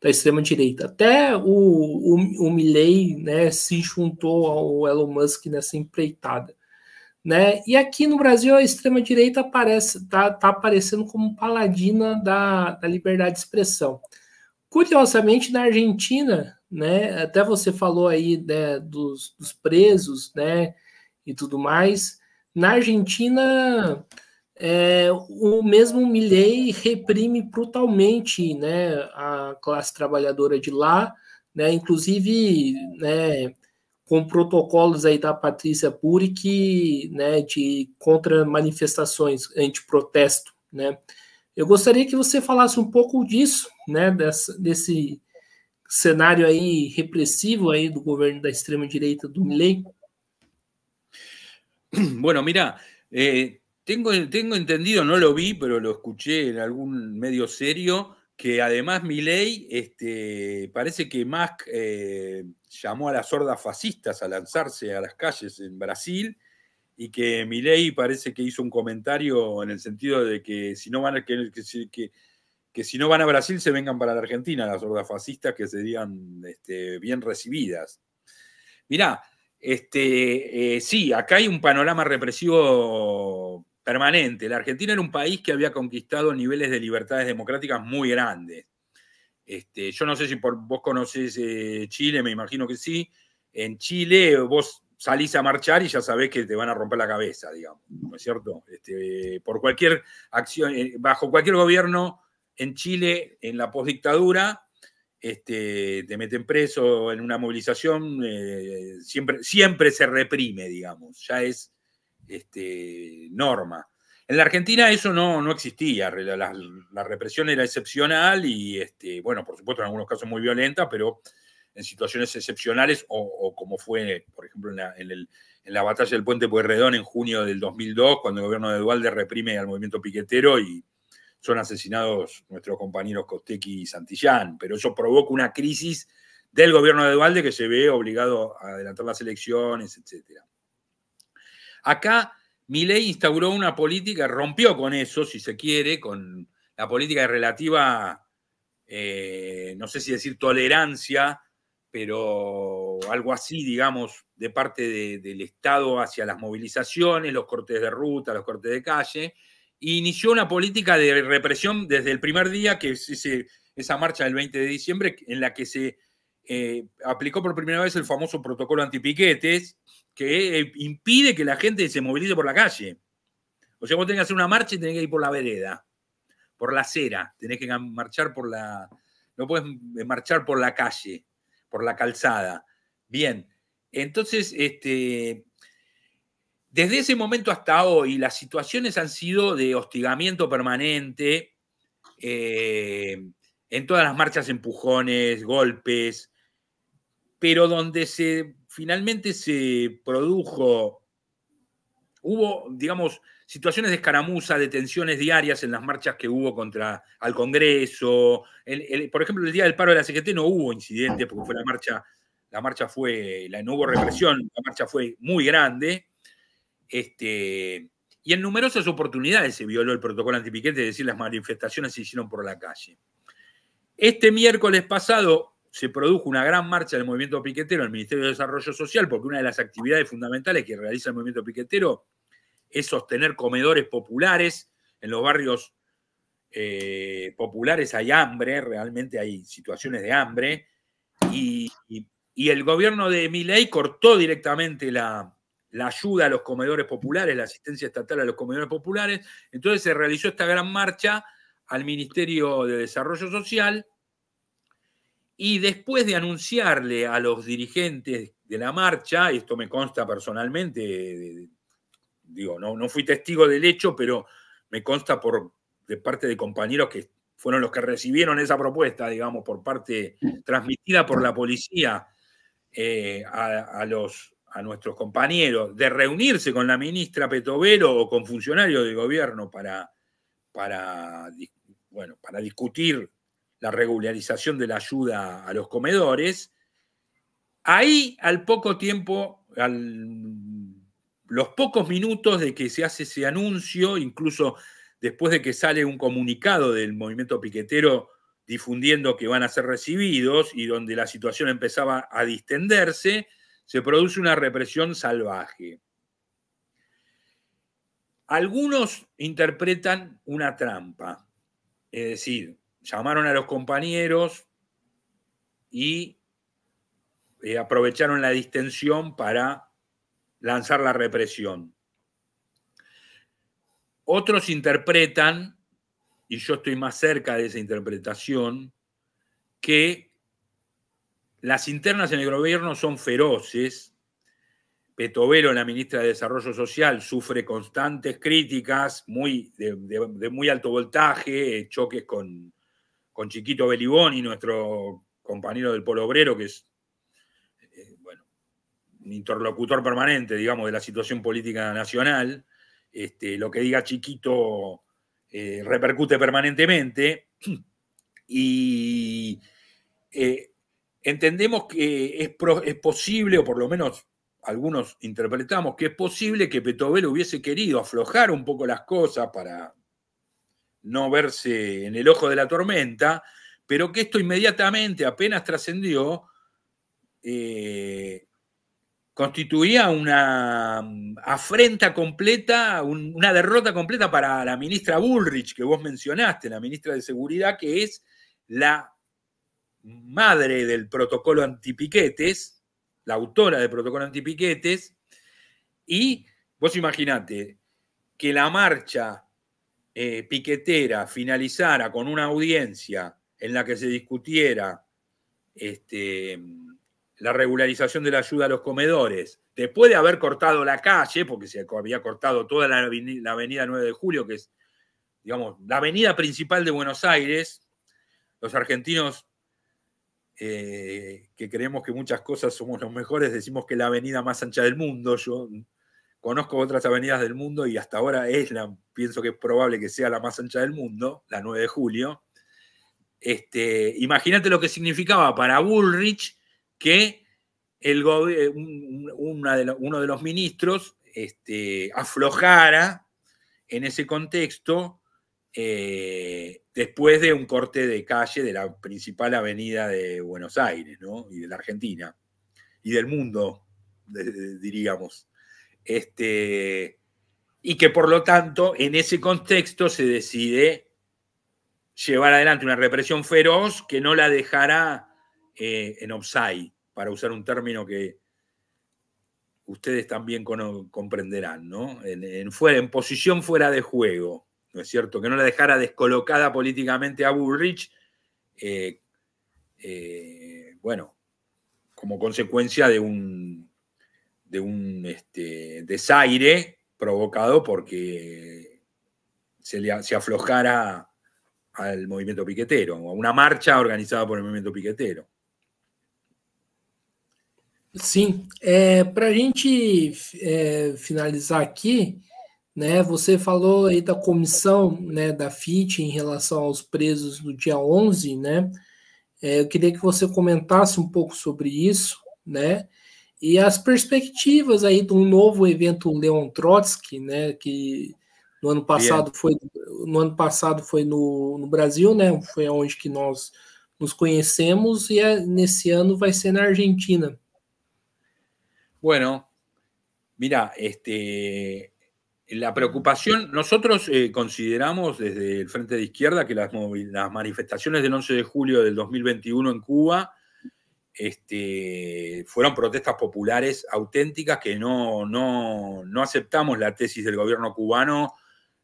da extrema direita. Até o Milley, né, se juntou ao Elon Musk nessa empreitada. Né? E aqui no Brasil a extrema direita tá aparecendo como paladina da liberdade de expressão. Curiosamente, na Argentina, né, até você falou aí, né, dos presos, né, e tudo mais. Na Argentina, o mesmo Milei reprime brutalmente, né, a classe trabalhadora de lá, né, inclusive, né, com protocolos aí da Patrícia Burik, né, de contra manifestações anti-protesto, né. Eu gostaria que você falasse um pouco disso, né, desse cenário aí represivo aí do governo da extrema direita do Milei. Bueno, mira, tengo entendido, no lo vi, pero lo escuché en algún medio serio, que además Milei, parece que Musk llamó a las hordas fascistas a lanzarse a las calles en Brasil, y que Milei parece que hizo un comentario en el sentido de que si no van a, que si no van a Brasil se vengan para la Argentina las hordas fascistas, que serían bien recibidas. Mirá, sí, acá hay un panorama represivo permanente. La Argentina era un país que había conquistado niveles de libertades democráticas muy grandes. Yo no sé si vos conocés Chile, me imagino que sí. En Chile vos salís a marchar y ya sabés que te van a romper la cabeza, digamos, ¿no es cierto? Por cualquier acción, bajo cualquier gobierno en Chile, en la postdictadura, te meten preso en una movilización, siempre se reprime, digamos, ya es norma. En la Argentina eso no existía, la represión era excepcional y, bueno, por supuesto en algunos casos muy violenta, pero en situaciones excepcionales o como fue, por ejemplo, en la batalla del Puente Pueyrredón en junio del 2002, cuando el gobierno de Duhalde reprime al movimiento piquetero y son asesinados nuestros compañeros Costecchi y Santillán, pero eso provoca una crisis del gobierno de Duhalde que se ve obligado a adelantar las elecciones, etc. Acá Milei instauró una política, rompió con eso, si se quiere, con la política de relativa, no sé si decir tolerancia, pero algo así, digamos, de parte del Estado hacia las movilizaciones, los cortes de ruta, los cortes de calle, e inició una política de represión desde el primer día, que es esa marcha del 20 de diciembre, en la que se aplicó por primera vez el famoso protocolo antipiquetes, que impide que la gente se movilice por la calle. O sea, vos tenés que hacer una marcha y tenés que ir por la vereda, por la acera, tenés que marchar por la... No puedes marchar por la calle, por la calzada. Bien, entonces, desde ese momento hasta hoy, las situaciones han sido de hostigamiento permanente, en todas las marchas, empujones, golpes, pero donde finalmente se produjo, hubo, digamos, situaciones de escaramuza, de tensiones diarias en las marchas que hubo contra al Congreso. Por ejemplo, el día del paro de la CGT no hubo incidentes porque fue no hubo represión, la marcha fue muy grande. Y en numerosas oportunidades se violó el protocolo antipiquete, es decir, las manifestaciones se hicieron por la calle. Este miércoles pasado se produjo una gran marcha del movimiento piquetero en el Ministerio de Desarrollo Social, porque una de las actividades fundamentales que realiza el movimiento piquetero es sostener comedores populares. En los barrios populares hay hambre, realmente hay situaciones de hambre, y el gobierno de Milei cortó directamente la ayuda a los comedores populares, la asistencia estatal a los comedores populares. Entonces se realizó esta gran marcha al Ministerio de Desarrollo Social, y después de anunciarle a los dirigentes de la marcha, esto me consta personalmente, digo, no fui testigo del hecho, pero me consta de parte de compañeros que fueron los que recibieron esa propuesta, digamos, por parte transmitida por la policía a nuestros compañeros, de reunirse con la ministra Petovelo o con funcionarios del gobierno para discutir la regularización de la ayuda a los comedores. Ahí, al poco tiempo, los pocos minutos de que se hace ese anuncio, incluso después de que sale un comunicado del movimiento piquetero difundiendo que van a ser recibidos y donde la situación empezaba a distenderse, se produce una represión salvaje. Algunos interpretan una trampa, es decir, llamaron a los compañeros y aprovecharon la distensión para lanzar la represión. Otros interpretan, y yo estoy más cerca de esa interpretación, que las internas en el gobierno son feroces. Petovelo, la ministra de Desarrollo Social, sufre constantes críticas de muy alto voltaje, choques con Chiquito Beliboni, nuestro compañero del Polo Obrero, que es un interlocutor permanente, digamos, de la situación política nacional. Lo que diga Chiquito repercute permanentemente. Y entendemos que es posible, o por lo menos algunos interpretamos que es posible que Petovelo hubiese querido aflojar un poco las cosas para no verse en el ojo de la tormenta, pero que esto inmediatamente, apenas trascendió, constituía una afrenta completa, una derrota completa para la ministra Bullrich, que vos mencionaste, la ministra de Seguridad, que es la madre del protocolo antipiquetes, la autora del protocolo antipiquetes, y vos imaginate que la marcha piquetera finalizara con una audiencia en la que se discutiera la regularización de la ayuda a los comedores, después de haber cortado la calle, porque se había cortado toda la avenida 9 de Julio, que es, digamos, la avenida principal de Buenos Aires. Los argentinos que creemos que muchas cosas somos los mejores, decimos que es la avenida más ancha del mundo. Yo conozco otras avenidas del mundo y hasta ahora pienso que es probable que sea la más ancha del mundo, la 9 de Julio. Imagínate lo que significaba para Bullrich que uno de los ministros aflojara en ese contexto después de un corte de calle de la principal avenida de Buenos Aires, ¿no? Y de la Argentina y del mundo, diríamos. Y que por lo tanto en ese contexto se decide llevar adelante una represión feroz que no la dejara en offside, para usar un término que ustedes también comprenderán, ¿no? En posición fuera de juego, ¿no es cierto? Que no la dejara descolocada políticamente a Bullrich, como consecuencia de un desaire provocado porque se aflojara al movimiento piquetero, a una marcha organizada por el movimiento piquetero. Sim, para a gente finalizar aqui, né, você falou aí da comissão, né, da FIT em relação aos presos no dia 11, né, eu queria que você comentasse um pouco sobre isso, né, e as perspectivas aí de um novo evento Leon Trotsky, né, que no ano passado foi no Brasil, né, foi onde que nós nos conhecemos, e nesse ano vai ser na Argentina. Bueno, mira, la preocupación, nosotros consideramos desde el Frente de Izquierda que las manifestaciones del 11 de julio del 2021 en Cuba fueron protestas populares auténticas, que no aceptamos la tesis del gobierno cubano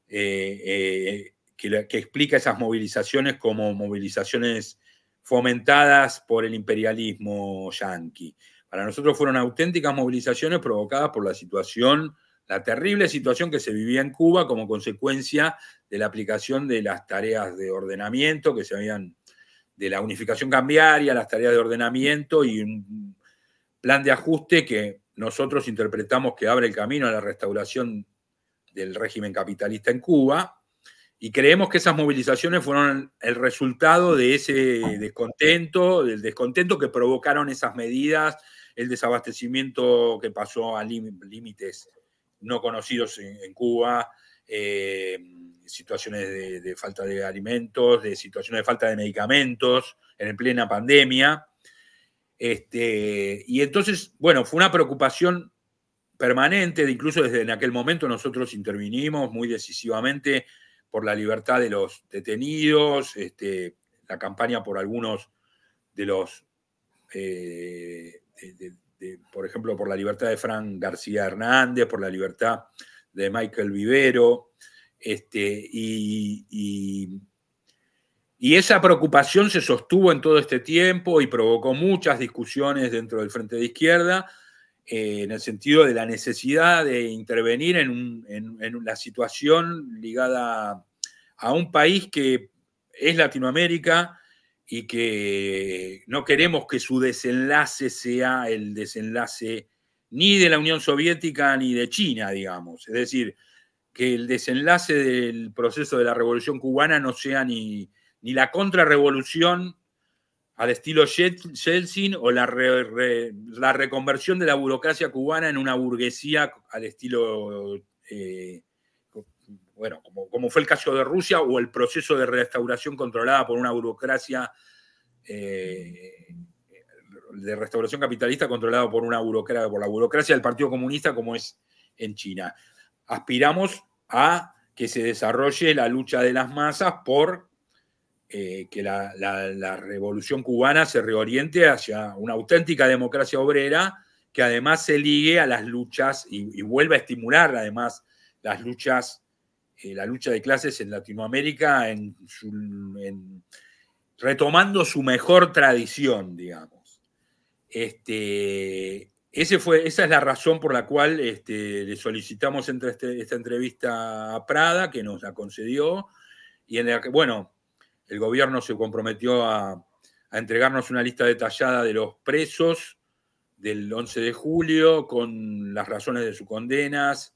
que explica esas movilizaciones como movilizaciones fomentadas por el imperialismo yanqui. Para nosotros fueron auténticas movilizaciones provocadas por la situación la terrible situación que se vivía en Cuba como consecuencia de la aplicación de las tareas de ordenamiento que se habían, de la unificación cambiaria, las tareas de ordenamiento y un plan de ajuste que nosotros interpretamos que abre el camino a la restauración del régimen capitalista en Cuba, y creemos que esas movilizaciones fueron el resultado de ese descontento, del descontento que provocaron esas medidas, el desabastecimiento que pasó a límites no conocidos en Cuba, situaciones de falta de alimentos, de situaciones de falta de medicamentos en plena pandemia. Y entonces, bueno, fue una preocupación permanente, incluso desde en aquel momento nosotros intervinimos muy decisivamente por la libertad de los detenidos, la campaña por algunos de los, por ejemplo, por la libertad de Fran García Hernández, por la libertad de Michael Vivero, y esa preocupación se sostuvo en todo este tiempo y provocó muchas discusiones dentro del Frente de Izquierda, en el sentido de la necesidad de intervenir en la situación ligada a un país que es Latinoamérica y que no queremos que su desenlace sea el desenlace ni de la Unión Soviética ni de China, digamos. Es decir, que el desenlace del proceso de la Revolución Cubana no sea ni la contrarrevolución al estilo Yeltsin o la reconversión de la burocracia cubana en una burguesía al estilo, bueno, como fue el caso de Rusia, o el proceso de restauración controlada por una burocracia, de restauración capitalista controlada por la burocracia del Partido Comunista, como es en China. Aspiramos a que se desarrolle la lucha de las masas por que la revolución cubana se reoriente hacia una auténtica democracia obrera que además se ligue a las luchas y vuelva a estimular además las luchas, la lucha de clases en Latinoamérica retomando su mejor tradición, digamos. Esa es la razón por la cual le solicitamos esta entrevista a Prada, que nos la concedió, y en la que, bueno, el gobierno se comprometió a entregarnos una lista detallada de los presos del 11 de julio, con las razones de sus condenas,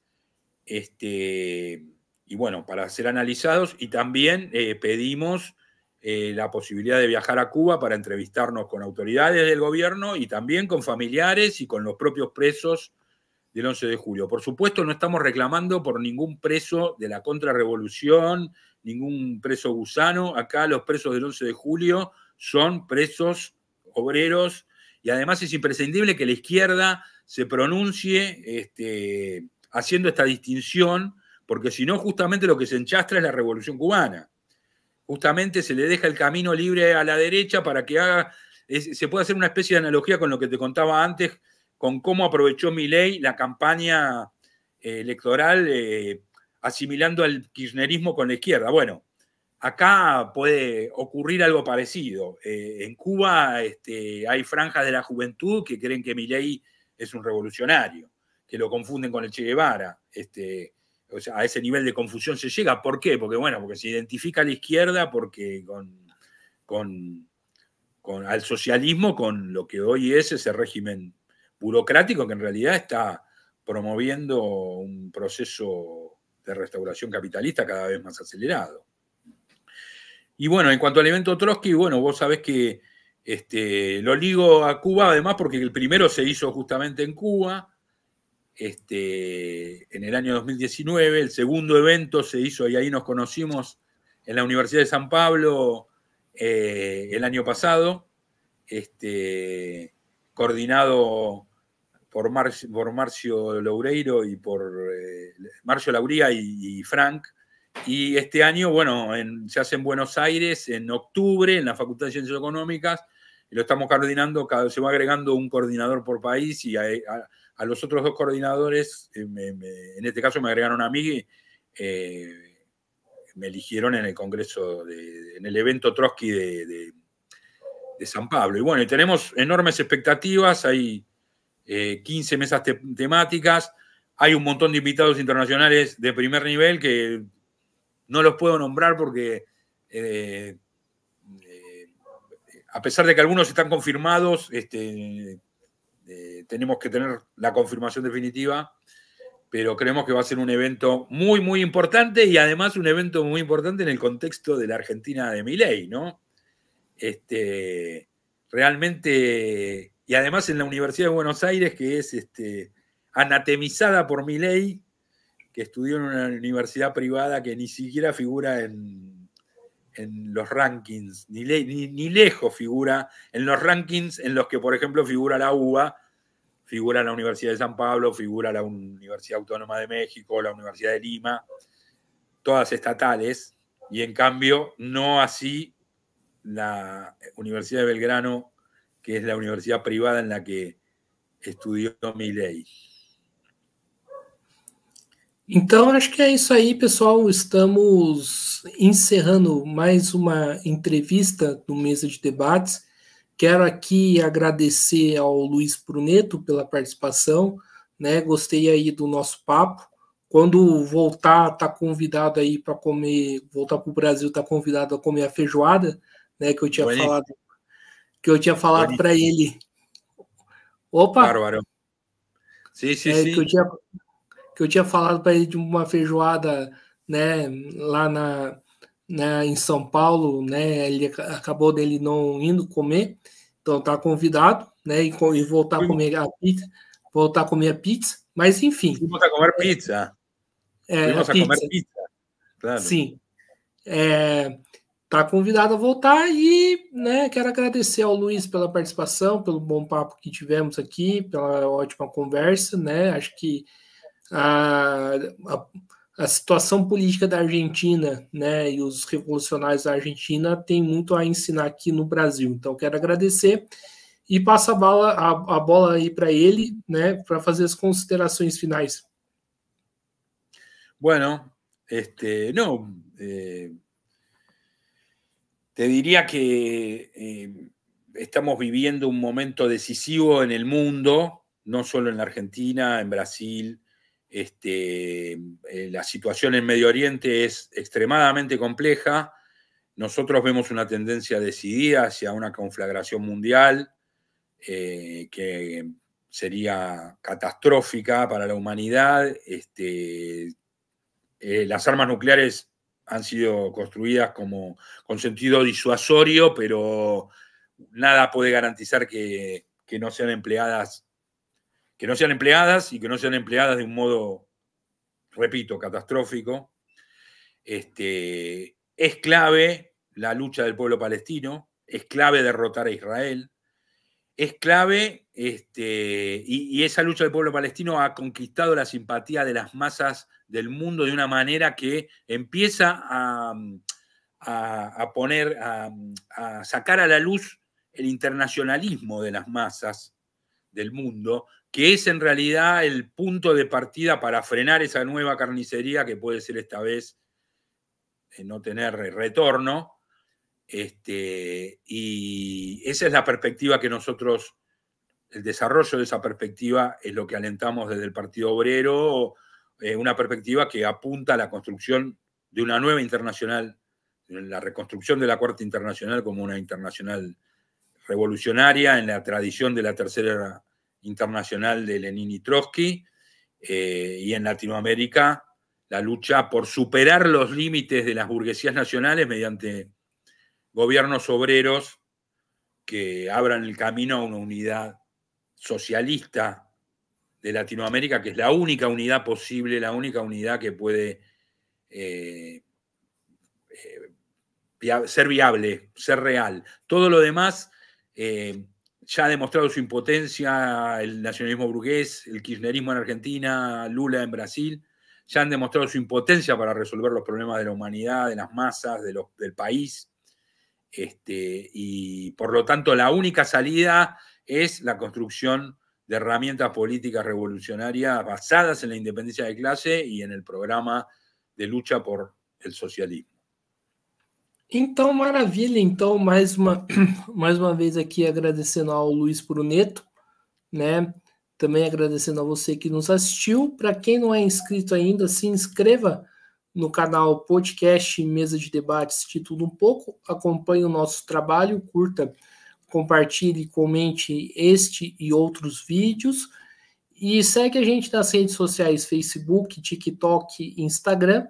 y bueno, para ser analizados, y también pedimos la posibilidad de viajar a Cuba para entrevistarnos con autoridades del gobierno y también con familiares y con los propios presos del 11 de julio. Por supuesto, no estamos reclamando por ningún preso de la contrarrevolución, ningún preso gusano. Acá los presos del 11 de julio son presos obreros, y además es imprescindible que la izquierda se pronuncie haciendo esta distinción, porque si no, justamente lo que se enchastra es la revolución cubana. Justamente se le deja el camino libre a la derecha para que se pueda hacer una especie de analogía con lo que te contaba antes, con cómo aprovechó Milei la campaña electoral, asimilando al kirchnerismo con la izquierda. Bueno, acá puede ocurrir algo parecido. En Cuba hay franjas de la juventud que creen que Milei es un revolucionario, que lo confunden con el Che Guevara. O sea, a ese nivel de confusión se llega. ¿Por qué? Porque, bueno, porque se identifica a la izquierda porque al socialismo con lo que hoy es ese régimen burocrático que en realidad está promoviendo un proceso de restauración capitalista cada vez más acelerado. Y bueno, en cuanto al evento Trotsky, bueno, vos sabés que lo ligo a Cuba, además porque el primero se hizo justamente en Cuba, en el año 2019, el segundo evento se hizo, y ahí nos conocimos, en la Universidad de San Pablo el año pasado, coordinado por Marcio Loureiro y por Marcio Lauría y Frank. Y este año, bueno, se hace en Buenos Aires en octubre, en la Facultad de Ciencias Económicas, y lo estamos coordinando, se va agregando un coordinador por país, y a los otros dos coordinadores, en este caso me agregaron a mí, me eligieron en el Congreso, en el evento Trotsky de San Pablo. Y bueno, y tenemos enormes expectativas, hay 15 mesas temáticas, Hay un montón de invitados internacionales de primer nivel que no los puedo nombrar porque a pesar de que algunos están confirmados, tenemos que tener la confirmación definitiva, pero creemos que va a ser un evento muy, muy importante y además un evento muy importante en el contexto de la Argentina de Milei, ¿no? Realmente, y además en la Universidad de Buenos Aires, que es anatemizada por Milei, que estudió en una universidad privada que ni siquiera figura en los rankings, ni lejos figura en los rankings en los que, por ejemplo, figura la UBA, figura la Universidad de San Pablo, figura la Universidad Autónoma de México, la Universidad de Lima, todas estatales, y en cambio no así la Universidad de Belgrano, que es la universidad privada en la que estudiou Milei. Então, acho que é isso aí, pessoal. Estamos encerrando mais uma entrevista no Mesa de Debates. Quero aqui agradecer ao Luiz Pruneto pela participação, né? Gostei aí do nosso papo. Quando voltar, tá convidado aí para comer, voltar para o Brasil, tá convidado a comer a feijoada, né? Que eu tinha falado para ele. Opa! Bárbaro. Sim. Que eu tinha falado para ele de uma feijoada, né, lá em São Paulo, né, ele acabou dele não indo comer, então tá convidado, né, e voltar a comer a pizza, mas enfim. Fuimos a comer pizza. Fuimos a comer pizza. Claro. Sim. Tá convidado a voltar e, né, quero agradecer ao Luiz pela participação, pelo bom papo que tivemos aqui, pela ótima conversa, né, acho que a situação política da Argentina, né, e os revolucionários da Argentina tem muito a ensinar aqui no Brasil. Então, quero agradecer e passo a bola aí para ele, né, para fazer as considerações finais. Bueno, te diría que estamos viviendo un momento decisivo en el mundo, no solo en la Argentina, en Brasil. La situación en Medio Oriente es extremadamente compleja. Nosotros vemos una tendencia decidida hacia una conflagración mundial que sería catastrófica para la humanidad. Las armas nucleares han sido construidas con sentido disuasorio, pero nada puede garantizar que no sean empleadas y que no sean empleadas de un modo, repito, catastrófico. Es clave la lucha del pueblo palestino, es clave derrotar a Israel, es clave, y esa lucha del pueblo palestino ha conquistado la simpatía de las masas del mundo de una manera que empieza a sacar a la luz el internacionalismo de las masas del mundo, que es en realidad el punto de partida para frenar esa nueva carnicería que puede ser esta vez no tener retorno. Y esa es la perspectiva que nosotros, el desarrollo de esa perspectiva es lo que alentamos desde el Partido Obrero, una perspectiva que apunta a la construcción de una nueva internacional, la reconstrucción de la Cuarta Internacional como una internacional revolucionaria en la tradición de la Tercera Internacional de Lenin y Trotsky, y en Latinoamérica la lucha por superar los límites de las burguesías nacionales mediante gobiernos obreros que abran el camino a una unidad socialista de Latinoamérica, que es la única unidad posible, la única unidad que puede ser viable, ser real. Todo lo demás ya ha demostrado su impotencia, el nacionalismo burgués, el kirchnerismo en Argentina, Lula en Brasil, ya han demostrado su impotencia para resolver los problemas de la humanidad, de las masas, del país. Y por lo tanto la única salida es la construcción de herramientas políticas revolucionarias basadas en la independencia de clase y en el programa de lucha por el socialismo. Então, maravilha. Então, mais uma vez aqui agradecendo ao Luiz Pruneto, né? Também agradecendo a você que nos assistiu. Para quem não é inscrito ainda, se inscreva no canal Podcast Mesa de Debates de Tudo Um Pouco. Acompanhe o nosso trabalho, curta, compartilhe, comente este e outros vídeos. E segue a gente nas redes sociais, Facebook, TikTok, Instagram.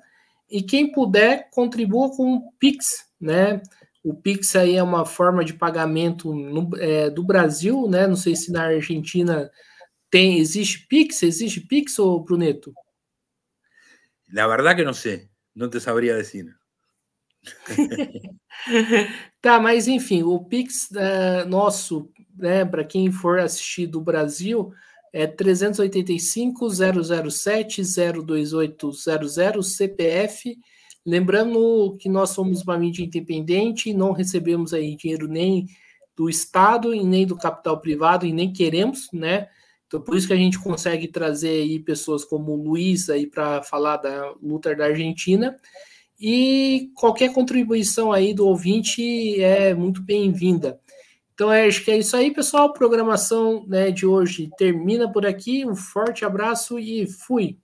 E quem puder, contribua com o Pix, né? O Pix aí é uma forma de pagamento do Brasil, né? Não sei se na Argentina existe Pix, ô Bruneto? La verdad que no sé, no te sabría decir. Tá, mas enfim, o Pix nosso, né, para quem for assistir do Brasil, é 385-007-02800 CPF. Lembrando que nós somos uma mídia independente, não recebemos aí dinheiro nem do Estado e nem do capital privado e nem queremos, né? Então, por isso que a gente consegue trazer aí pessoas como o Luiz aí para falar da luta da Argentina. E qualquer contribuição aí do ouvinte é muito bem-vinda. Então, acho que é isso aí, pessoal. A programação, né, de hoje termina por aqui. Um forte abraço e fui!